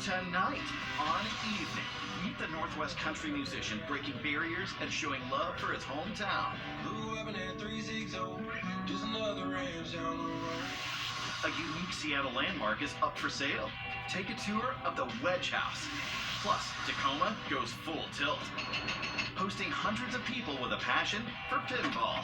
tonight on Evening. Meet the Northwest country musician breaking barriers and showing love for his hometown. Blue Weapon at 360, just another ranch down the road. A unique Seattle landmark is up for sale. Take a tour of the Wedge House. Plus, Tacoma goes full tilt, hosting hundreds of people with a passion for pinball.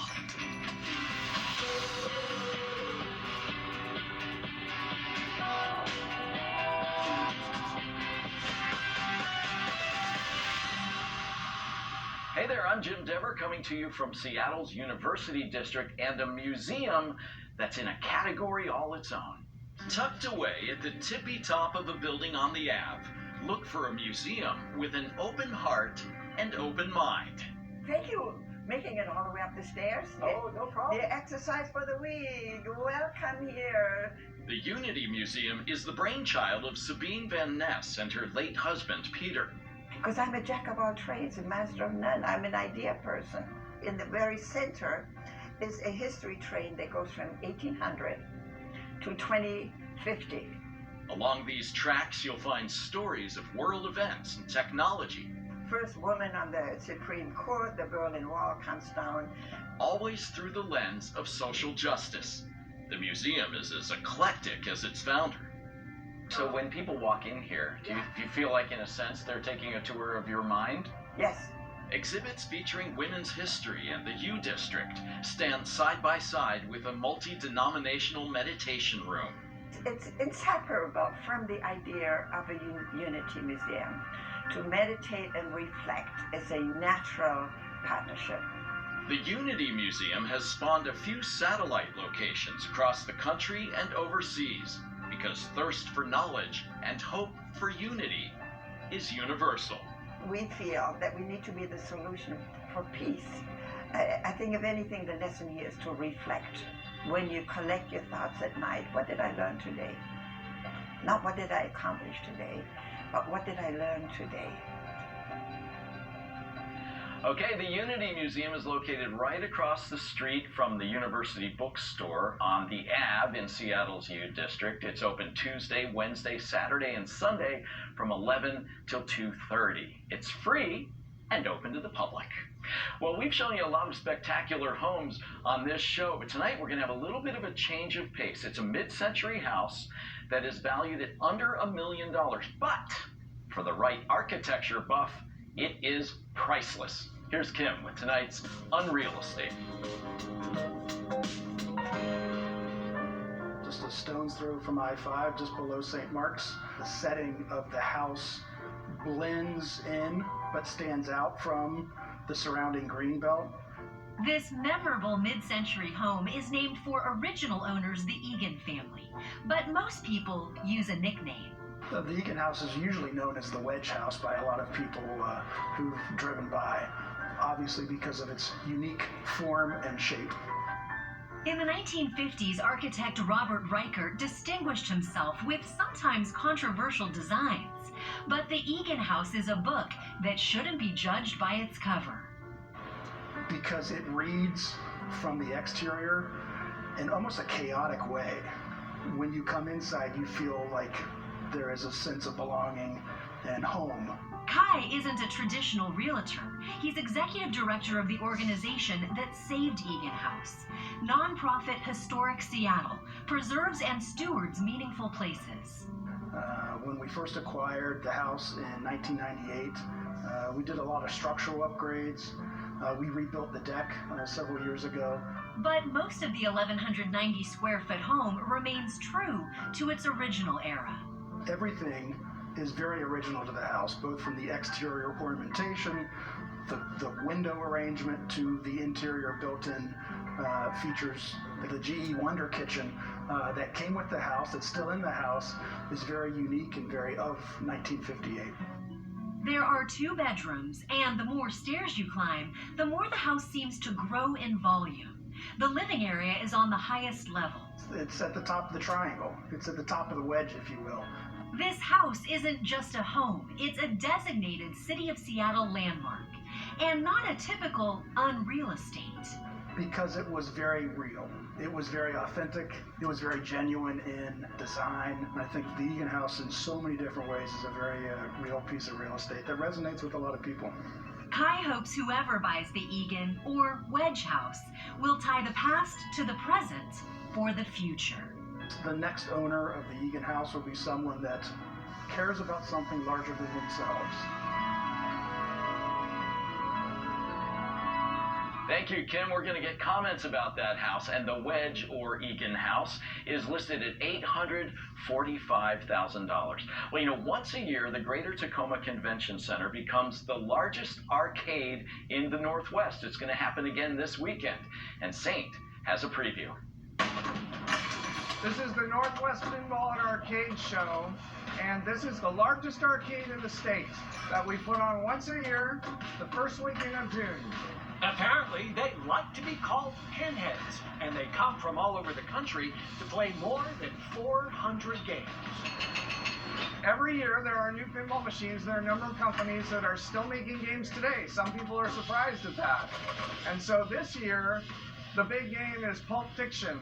Hey there, I'm Jim Dever coming to you from Seattle's University District and a museum that's in a category all its own. Tucked away at the tippy top of a building on the Ave, look for a museum with an open heart and open mind. Thank you making it all the way up the stairs. Oh, no problem. The exercise for the week. Welcome here. The Unity Museum is the brainchild of Sabine Van Ness and her late husband, Peter. Because I'm a jack of all trades, a master of none. I'm an idea person. In the very center is a history train that goes from 1800 to 2050. Along these tracks, you'll find stories of world events and technology. First woman on the Supreme Court, the Berlin Wall comes down. Always through the lens of social justice. The museum is as eclectic as its founder. So when people walk in here, do you feel like, in a sense, they're taking a tour of your mind? Yes. Exhibits featuring women's history and the U District stand side by side with a multi-denominational meditation room. It's inseparable from the idea of a Unity Museum. To meditate and reflect is a natural partnership. The Unity Museum has spawned a few satellite locations across the country and overseas, because thirst for knowledge and hope for unity is universal. We feel that we need to be the solution for peace. I think, if anything, the lesson here is to reflect. When you collect your thoughts at night, what did I learn today? Not what did I accomplish today, but what did I learn today? Okay, the Unity Museum is located right across the street from the University Bookstore on the Ave in Seattle's U District. It's open Tuesday, Wednesday, Saturday, and Sunday from 11 till 2:30. It's free and open to the public. Well, we've shown you a lot of spectacular homes on this show, but tonight we're going to have a little bit of a change of pace. It's a mid-century house that is valued at under $1 million, but for the right architecture buff, it is priceless. Here's Kim with tonight's Unreal Estate. Just a stone's throw from I-5, just below St. Mark's. The setting of the house blends in, but stands out from the surrounding green belt. This memorable mid-century home is named for original owners, the Egan family, but most people use a nickname. The Egan House is usually known as the Wedge House by a lot of people who've driven by, obviously because of its unique form and shape. In the 1950s, architect Robert Reichert distinguished himself with sometimes controversial designs. But the Egan House is a book that shouldn't be judged by its cover. Because it reads from the exterior in almost a chaotic way. When you come inside, you feel like there is a sense of belonging and home. Kai isn't a traditional realtor. He's executive director of the organization that saved Egan House. Nonprofit Historic Seattle preserves and stewards meaningful places. When we first acquired the house in 1998, we did a lot of structural upgrades. We rebuilt the deck several years ago. But most of the 1,190 square foot home remains true to its original era. Everything is very original to the house, both from the exterior ornamentation, the window arrangement, to the interior built-in features. The GE Wonder Kitchen that came with the house, that's still in the house, is very unique and very of 1958. There are 2 bedrooms, and the more stairs you climb, the more the house seems to grow in volume. The living area is on the highest level. It's at the top of the triangle. It's at the top of the wedge, if you will. This house isn't just a home, it's a designated City of Seattle landmark, and not a typical unreal estate. because it was very real. It was very authentic. It was very genuine in design. And I think the Egan House in so many different ways is a very real piece of real estate that resonates with a lot of people. Kai hopes whoever buys the Egan or Wedge House will tie the past to the present for the future. The next owner of the Egan House will be someone that cares about something larger than themselves. Thank you, Kim. We're going to get comments about that house. And the Wedge or Egan House is listed at $845,000. Well, once a year, the Greater Tacoma Convention Center becomes the largest arcade in the Northwest. It's going to happen again this weekend. And Saint has a preview. This is the Northwest Pinball and Arcade Show, and this is the largest arcade in the state that we put on once a year, the first weekend of June. Apparently, they like to be called pinheads, and they come from all over the country to play more than 400 games. Every year, there are new pinball machines. There are a number of companies that are still making games today. Some people are surprised at that. And so this year, the big game is Pulp Fiction.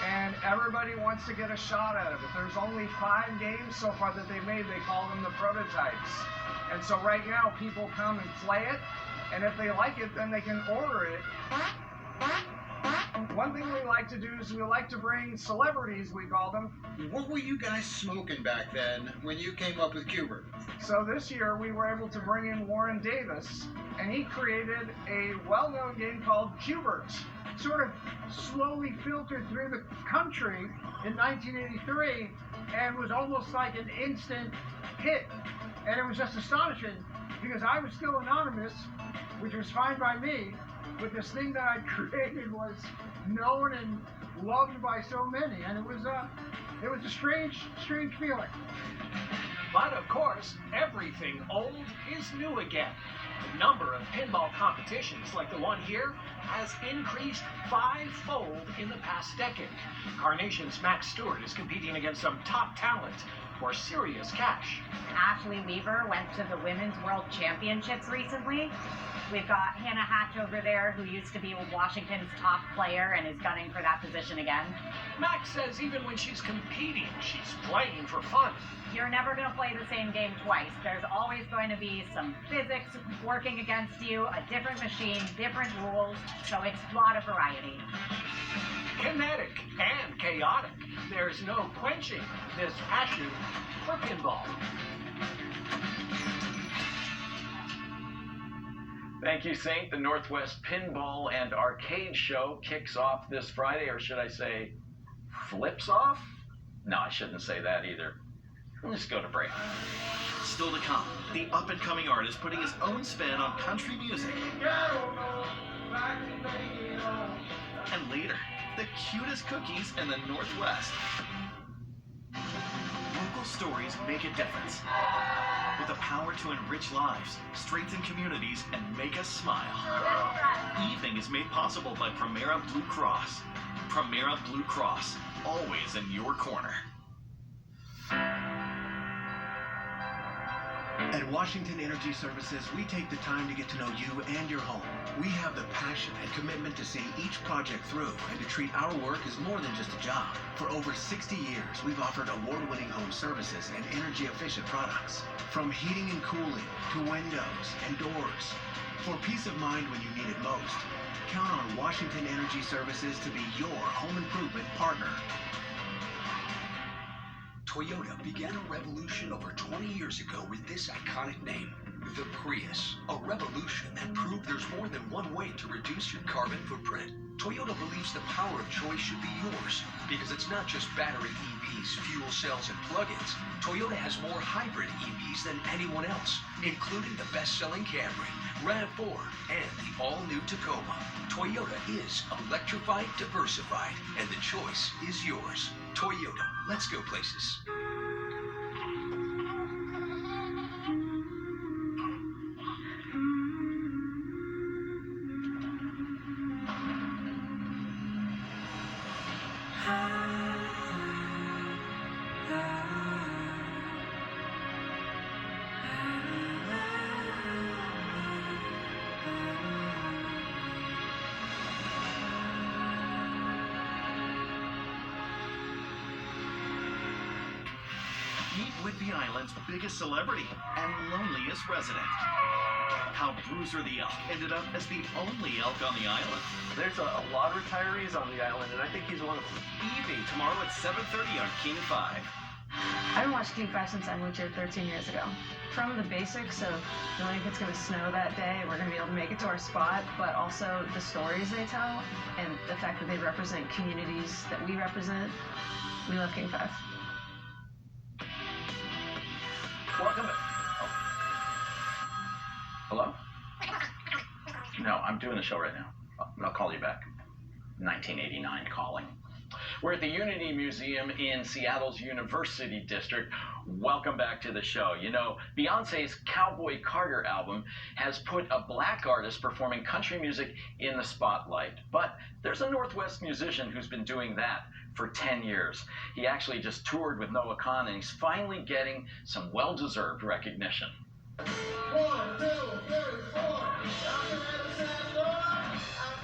And everybody wants to get a shot at it. There's only 5 games so far that they made. They call them the prototypes. And so right now, people come and play it. And if they like it, then they can order it. One thing we like to do is we like to bring celebrities, we call them. What were you guys smoking back then when you came up with Q*bert? So this year we were able to bring in Warren Davis, and he created a well-known game called Q*bert. Sort of slowly filtered through the country in 1983 and was almost like an instant hit. And it was just astonishing because I was still anonymous, which was fine by me, but this thing that I created was known and loved by so many, and it was a strange feeling. But of course, everything old is new again. The number of pinball competitions like the one here has increased 5-fold in the past decade. Carnation's Max Stewart is competing against some top talent for serious cash. Ashley Weaver went to the Women's World Championships recently. We've got Hannah Hatch over there, who used to be Washington's top player and is gunning for that position again. Max says even when she's competing, she's playing for fun. You're never going to play the same game twice. There's always going to be some physics working against you, a different machine, different rules, so it's a lot of variety. Kinetic and chaotic. There's no quenching this passion for pinball. Thank you, Saint. The Northwest Pinball and Arcade Show kicks off this Friday, or should I say, flips off? No, I shouldn't say that either. Let's go to break. Still to come, the up-and-coming artist putting his own spin on country music. And later, the cutest cookies in the Northwest. Local stories make a difference. With the power to enrich lives, strengthen communities, and make us smile. Evening is made possible by Primera Blue Cross. Primera Blue Cross, always in your corner. At Washington Energy Services, we take the time to get to know you and your home. We have the passion and commitment to seeing each project through and to treat our work as more than just a job. For over 60 years, we've offered award-winning home services and energy-efficient products. From heating and cooling to windows and doors. For peace of mind when you need it most, count on Washington Energy Services to be your home improvement partner. Toyota began a revolution over 20 years ago with this iconic name, the Prius. A revolution that proved there's more than one way to reduce your carbon footprint. Toyota believes the power of choice should be yours because it's not just battery EVs, fuel cells, and plug-ins. Toyota has more hybrid EVs than anyone else, including the best-selling Camry, RAV4, and the all-new Tacoma. Toyota is electrified, diversified, and the choice is yours. Toyota, let's go places. Whidbey Island's biggest celebrity and loneliest resident. How Bruiser the Elk ended up as the only elk on the island. There's a lot of retirees on the island, and I think he's one of them. Evie, tomorrow at 7:30 on King 5. I haven't watched King 5 since I moved here 13 years ago. From the basics of knowing if it's going to snow that day, we're going to be able to make it to our spot, but also the stories they tell and the fact that they represent communities that we represent, we love King 5. Welcome. Oh. Hello? No, I'm doing the show right now. I'll call you back. 1989 calling. We're at the Unity Museum in Seattle's University District. Welcome back to the show. You know, Beyonce's Cowboy Carter album has put a black artist performing country music in the spotlight. But there's a Northwest musician who's been doing that for 10 years. He actually just toured with Noah Kahan, and he's finally getting some well-deserved recognition. 1, 2, 3, 4.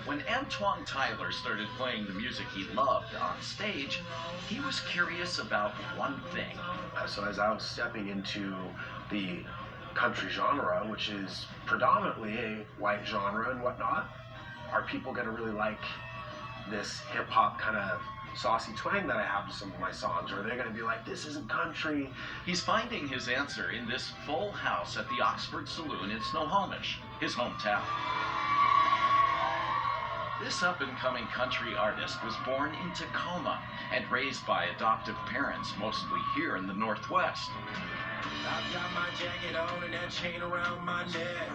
When Antoine Tyler started playing the music he loved on stage, he was curious about one thing. So as I was stepping into the country genre, which is predominantly a white genre and whatnot, are people going to really like this hip-hop kind of saucy twang that I have to some of my songs, or are they going to be like, this isn't country? He's finding his answer in this full house at the Oxford Saloon in Snohomish, his hometown. This up-and-coming country artist was born in Tacoma and raised by adoptive parents, mostly here in the Northwest. I've got my jacket on and that chain around my neck.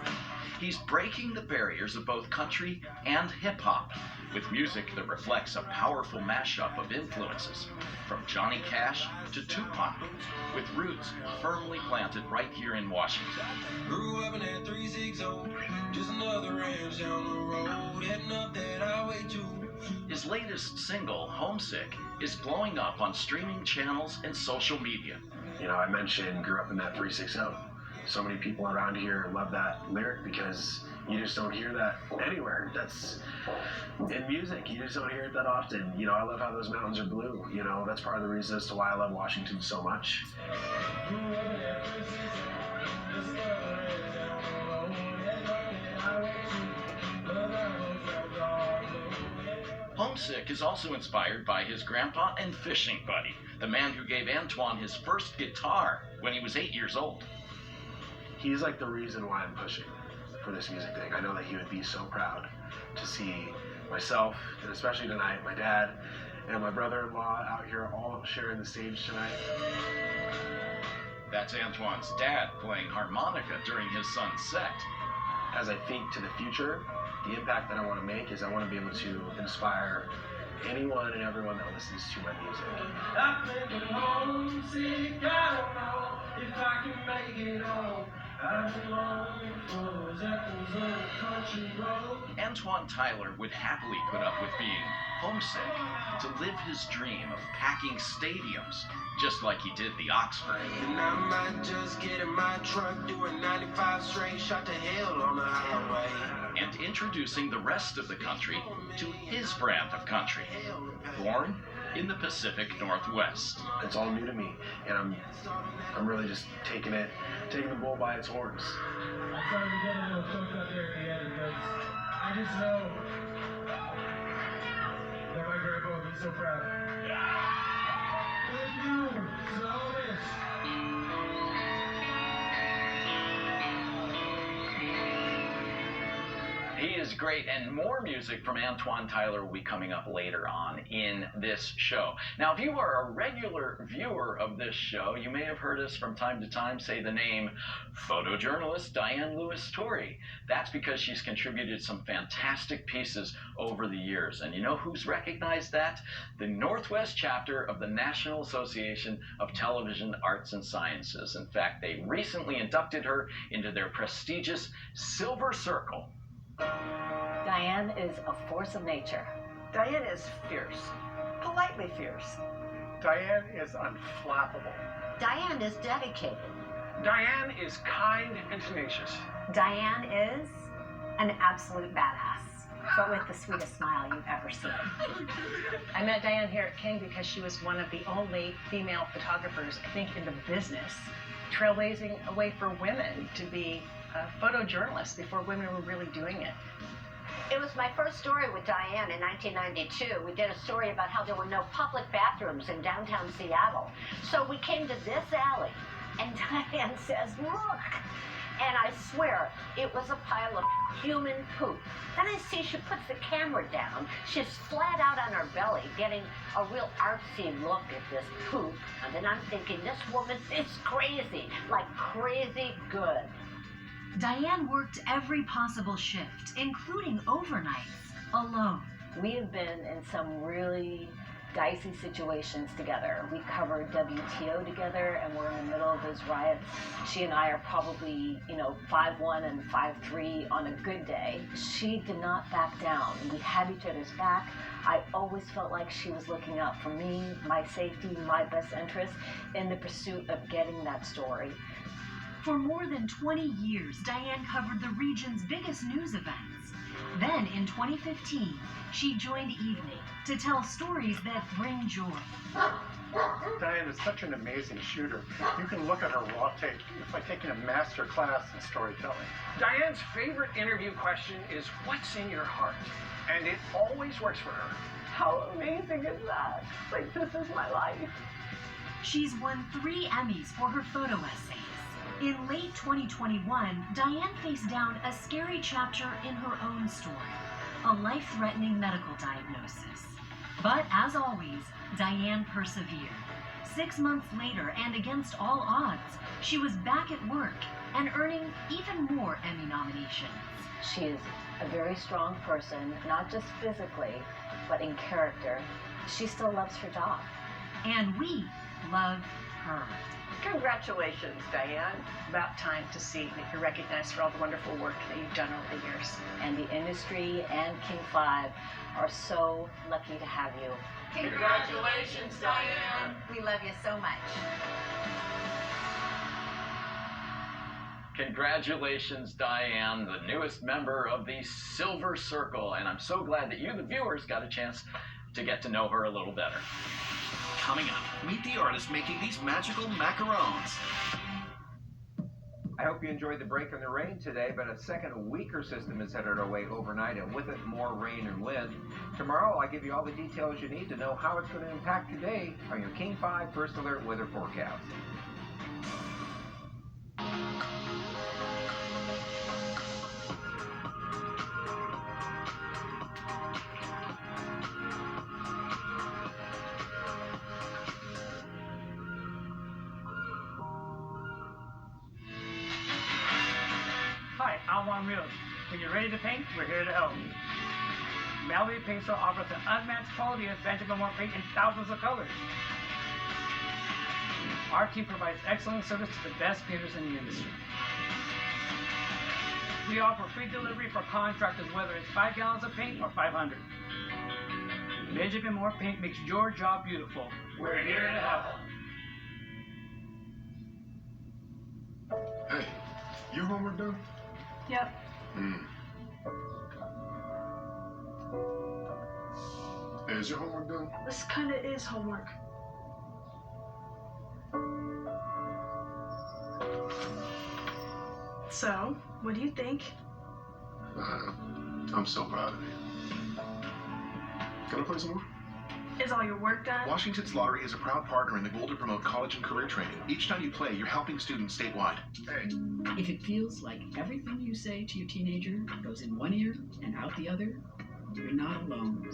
He's breaking the barriers of both country and hip-hop with music that reflects a powerful mashup of influences, from Johnny Cash to Tupac, with roots firmly planted right here in Washington. Grew up in that 360, just another ranch down the road, heading up that highway too. His latest single, Homesick, is blowing up on streaming channels and social media. You know, I mentioned grew up in that 360. So many people around here love that lyric because you just don't hear that anywhere. That's in music. You just don't hear it that often. You know, I love how those mountains are blue. You know, that's part of the reason as to why I love Washington so much. Homesick is also inspired by his grandpa and fishing buddy, the man who gave Antoine his first guitar when he was 8 years old. He's like the reason why I'm pushing for this music thing. I know that he would be so proud to see myself, and especially tonight, my dad and my brother-in-law out here all sharing the stage tonight. That's Antoine's dad playing harmonica during his son's set. As I think to the future, the impact that I want to make is I want to be able to inspire anyone and everyone that listens to my music. I've been homesick, I don't know if I can make it home. I've been longing for those echoes of the country road. Antoine Tyler would happily put up with being homesick to live his dream of packing stadiums, just like he did the Oxford. And I might just get in my truck, doing 95 straight, shot to hell on the highway. And introducing the rest of the country to his brand of country, born in the Pacific Northwest. It's all new to me, and I'm really just taking the bull by its horns. I'm sorry to get a little choked up there at the end, but I just know that my grandpa would be so proud. If you saw this. He is great, and more music from Antoine Tyler will be coming up later on in this show. Now, if you are a regular viewer of this show, you may have heard us from time to time say the name photojournalist Diane Lewis-Torrey. That's because she's contributed some fantastic pieces over the years. And you know who's recognized that? The Northwest chapter of the National Association of Television Arts and Sciences. In fact, they recently inducted her into their prestigious Silver Circle. Diane is a force of nature. Diane is fierce, politely fierce. Diane is unflappable. Diane is dedicated. Diane is kind and tenacious. Diane is an absolute badass, but with the sweetest smile you've ever seen. I met Diane here at King because she was one of the only female photographers, I think, in the business, trailblazing a way for women to be photojournalists before women were really doing it. It was my first story with Diane in 1992. We did a story about how there were no public bathrooms in downtown Seattle. So we came to this alley, and Diane says, look! And I swear, it was a pile of human poop. Then I see she puts the camera down. She's flat out on her belly, getting a real artsy look at this poop. And then I'm thinking, this woman is crazy, like crazy good. Diane worked every possible shift, including overnights, alone. We have been in some really dicey situations together. We covered WTO together, and we're in the middle of those riots. She and I are probably, 5'1" and 5'3" on a good day. She did not back down. We had each other's back. I always felt like she was looking out for me, my safety, my best interest, in the pursuit of getting that story. For more than 20 years, Diane covered the region's biggest news events. Then, in 2015, she joined Evening to tell stories that bring joy. Diane is such an amazing shooter. You can look at her raw tape. It's like taking a master class in storytelling. Diane's favorite interview question is, what's in your heart? And it always works for her. How amazing is that? Like, this is my life. She's won 3 Emmys for her photo essays. In late 2021, Diane faced down a scary chapter in her own story, a life-threatening medical diagnosis. But as always, Diane persevered. 6 months later, and against all odds, she was back at work and earning even more Emmy nominations. She is a very strong person, not just physically, but in character. She still loves her job. And we love her. Congratulations, Diane. About time to see that you're recognized for all the wonderful work that you've done over the years. And the industry and King 5 are so lucky to have you. Congratulations, Diane. We love you so much. Congratulations, Diane, the newest member of the Silver Circle. And I'm so glad that you, the viewers, got a chance to get to know her a little better. Coming up, meet the artist making these magical macarons. I hope you enjoyed the break in the rain today, but a second weaker system is headed our way overnight, and with it, more rain and wind. Tomorrow, I'll give you all the details you need to know how it's going to impact today on your King 5 First Alert weather forecast. Hi, I'm Juan Rios. When you're ready to paint, we're here to help. Mallory Paint Store offers an unmatched quality of Benjamin Moore paint in thousands of colors. Our team provides excellent service to the best painters in the industry. We offer free delivery for contractors, whether it's 5 gallons of paint or 500. Benjamin Moore Paint makes your job beautiful. We're here to help. Hey, your homework done? Yep. Hey, is your homework done? This kind of is homework. So, what do you think? I'm so proud of you. Can I play some more? Is all your work done? Washington's Lottery is a proud partner in the goal to promote college and career training. Each time you play, you're helping students statewide. Hey. If it feels like everything you say to your teenager goes in one ear and out the other, you're not alone.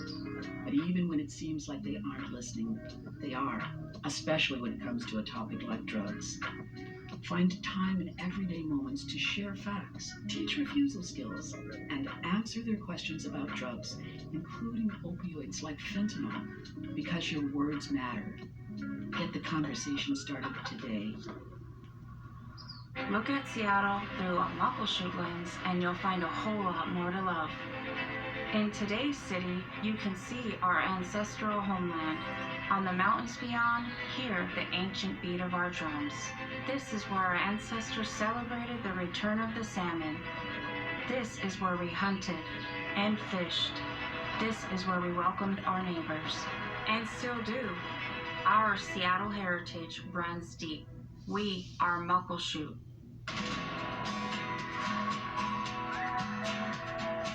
But even when it seems like they aren't listening, they are, especially when it comes to a topic like drugs. Find time in everyday moments to share facts, teach refusal skills, and answer their questions about drugs, including opioids like fentanyl, because your words matter. Get the conversation started today. Look at Seattle through a Muckleshoot lens, and you'll find a whole lot more to love. In today's city, you can see our ancestral homeland. On the mountains beyond, hear the ancient beat of our drums. This is where our ancestors celebrated the return of the salmon. This is where we hunted and fished. This is where we welcomed our neighbors, and still do. Our Seattle heritage runs deep. We are Muckleshoot.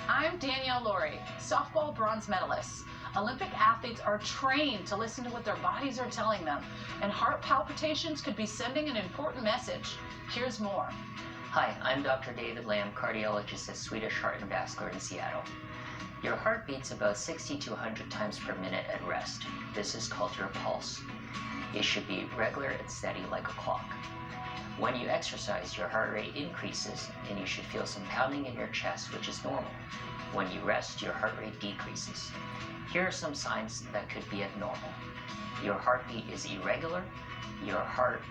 I'm Danielle Laurie, softball bronze medalist. Olympic athletes are trained to listen to what their bodies are telling them, and heart palpitations could be sending an important message. Here's more. Hi, I'm Dr. David Lamb, cardiologist at Swedish Heart and Vascular in Seattle. Your heart beats about 60 to 100 times per minute at rest. This is called your pulse. It should be regular and steady like a clock. When you exercise, your heart rate increases and you should feel some pounding in your chest, which is normal. When you rest, your heart rate decreases. Here are some signs that could be abnormal. Your heartbeat is irregular, your heart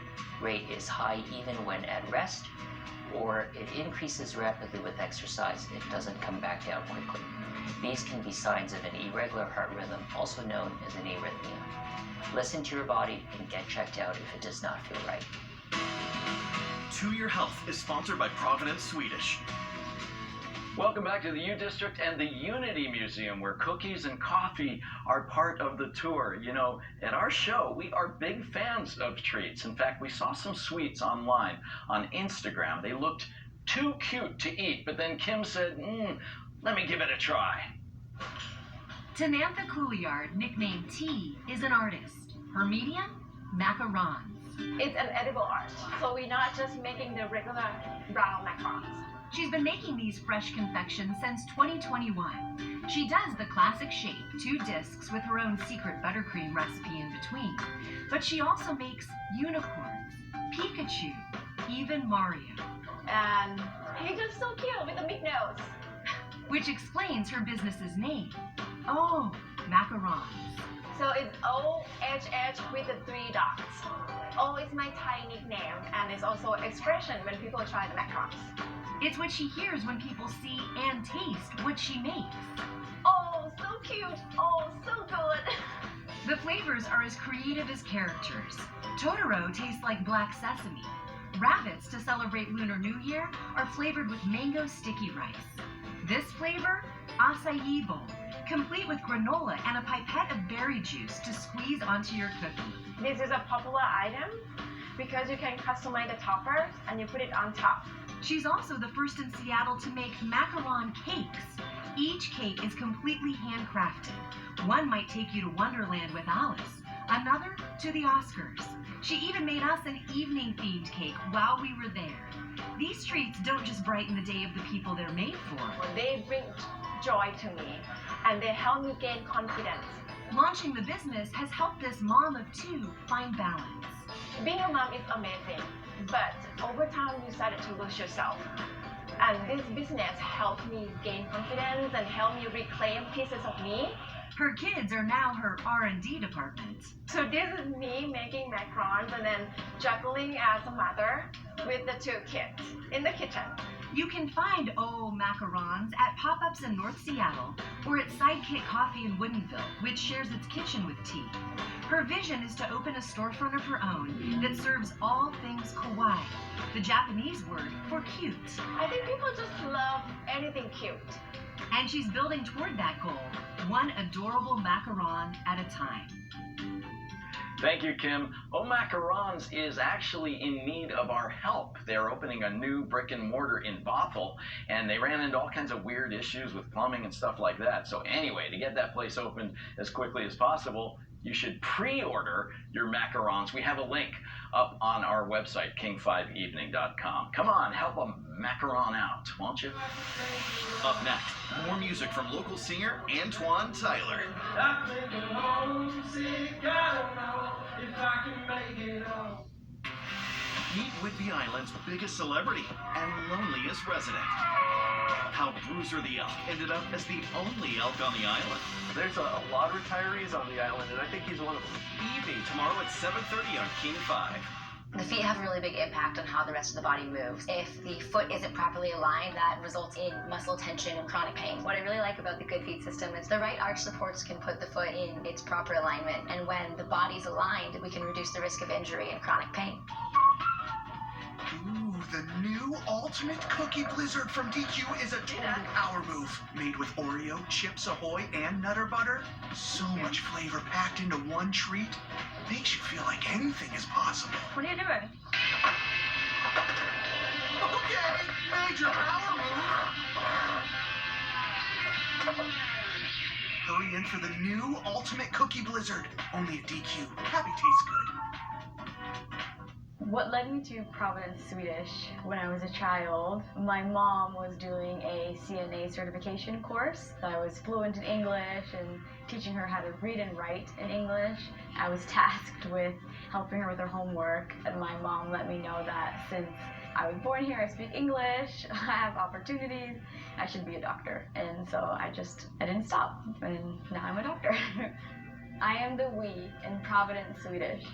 rate is high even when at rest, or it increases rapidly with exercise and it doesn't come back down quickly. These can be signs of an irregular heart rhythm, also known as an arrhythmia. Listen to your body and get checked out if it does not feel right. To Your Health is sponsored by Providence Swedish. Welcome back to the U District and the Unity Museum, where cookies and coffee are part of the tour. You know, at our show, we are big fans of treats. In fact, we saw some sweets online on Instagram. They looked too cute to eat, but then Kim said, let me give it a try. Tanantha Couliard, nicknamed T, is an artist. Her medium? Macarons. It's an edible art, so we're not just making the regular brown macarons. She's been making these fresh confections since 2021. She does the classic shape, 2 discs with her own secret buttercream recipe in between. But she also makes unicorns, Pikachu, even Mario. And he's just so cute with a big nose. Which explains her business's name. Oh, Macarons. So it's O-H-H with the 3 dots. O is my Thai nickname, and it's also expression when people try the macarons. It's what she hears when people see and taste what she makes. Oh, so cute. Oh, so good. The flavors are as creative as characters. Totoro tastes like black sesame. Rabbits, to celebrate Lunar New Year, are flavored with mango sticky rice. This flavor, acai bowl, complete with granola and a pipette of berry juice to squeeze onto your cookie. This is a popular item because you can customize the toppers and you put it on top. She's also the first in Seattle to make macaron cakes. Each cake is completely handcrafted. One might take you to Wonderland with Alice, another to the Oscars. She even made us an evening-themed cake while we were there. These treats don't just brighten the day of the people they're made for. They bring joy to me, and they help me gain confidence. Launching the business has helped this mom of 2 find balance. Being a mom is amazing, but over time you started to lose yourself. And this business helped me gain confidence and helped me reclaim pieces of me. Her kids are now her R&D department. So this is me making macarons and then juggling as a mother with the 2 kids in the kitchen. You can find O Macarons at pop-ups in North Seattle or at Sidekick Coffee in Woodinville, which shares its kitchen with T. Her vision is to open a storefront of her own that serves all things kawaii, the Japanese word for cute. I think people just love anything cute. And she's building toward that goal, one adorable macaron at a time. Thank you, Kim. O Macarons is actually in need of our help. They're opening a new brick and mortar in Bothell, and they ran into all kinds of weird issues with plumbing and stuff like that. So anyway, to get that place open as quickly as possible, you should pre-order your macarons. We have a link up on our website, king5evening.com. Come on, help a macaron out, won't you? Up next, more music from local singer Antoine Tyler. I'm making homesick, I don't know if I can make it home. Meet Whidbey Island's biggest celebrity and loneliest resident. How Bruiser the Elk ended up as the only elk on the island. There's a lot of retirees on the island, and I think he's one of them. Evie, tomorrow at 7:30 on King 5. The feet have a really big impact on how the rest of the body moves. If the foot isn't properly aligned, that results in muscle tension and chronic pain. What I really like about the Good Feet system is the right arch supports can put the foot in its proper alignment, and when the body's aligned, we can reduce the risk of injury and chronic pain. Ooh, the new Ultimate Cookie Blizzard from DQ is a total power move. Made with Oreo, Chips Ahoy, and Nutter Butter. So much flavor packed into one treat. Makes you feel like anything is possible. What are you doing? Okay, major power move. Hurry in for the new Ultimate Cookie Blizzard. Only at DQ. Happy tastes good. What led me to Providence Swedish when I was a child, my mom was doing a CNA certification course. I was fluent in English and teaching her how to read and write in English. I was tasked with helping her with her homework, and my mom let me know that since I was born here, I speak English, I have opportunities, I should be a doctor. And so I didn't stop, and now I'm a doctor. I am the we in Providence Swedish.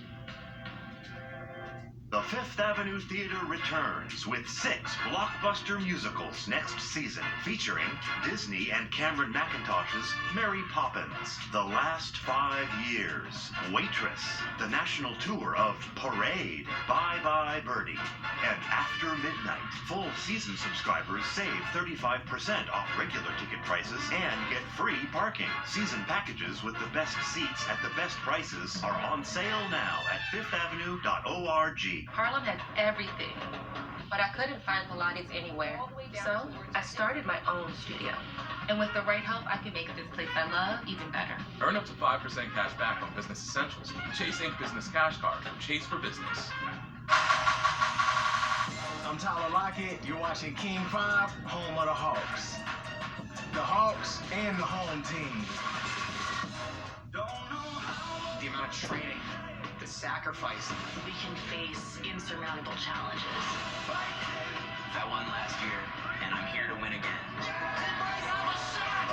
The Fifth Avenue Theater returns with 6 blockbuster musicals next season, featuring Disney and Cameron Mackintosh's Mary Poppins, The Last 5 Years, Waitress, the national tour of Parade, Bye Bye Birdie, and After Midnight. Full season subscribers save 35% off regular ticket prices and get free parking. Season packages with the best seats at the best prices are on sale now at fifthavenue.org. Harlem has everything, but I couldn't find Pilates anywhere. So I started my own studio. And with the right help, I can make this place I love even better. Earn up to 5% cash back on business essentials. Chase Inc. Business Cash Card from Chase for Business. I'm Tyler Lockett. You're watching King 5, home of the Hawks. The Hawks and the home team. The amount of training, the sacrifice. We can face insurmountable challenges. I won last year, and I'm here to win again.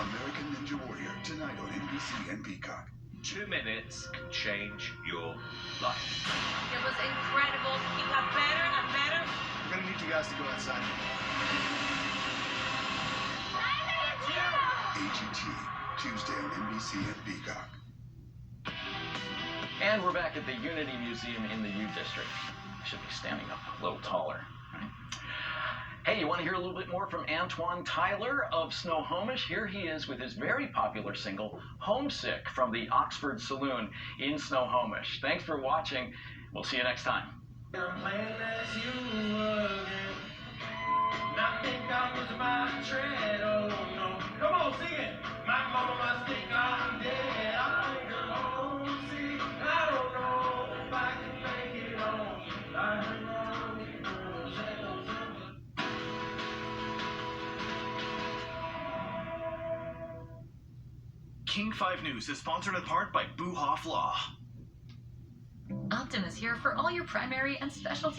American Ninja Warrior, tonight on NBC and Peacock. 2 minutes can change your life. It was incredible. He got better and better. We're gonna need you guys to go outside. AGT, Tuesday on NBC and Peacock. And we're back at the Unity Museum in the U District. I should be standing up a little taller. Right? Hey, you want to hear a little bit more from Antoine Tyler of Snohomish? Here he is with his very popular single, Homesick, from the Oxford Saloon in Snohomish. Thanks for watching. We'll see you next time. I'm playing as you again. I think I was my tread, oh no. Come on, sing it. My mama must think I'm dead. I think I'm homesick. I don't know if I can make it home. I heard all these girls say no something. King 5 News is sponsored in part by Boo Hoff Law. Optum is here for all your primary and specialty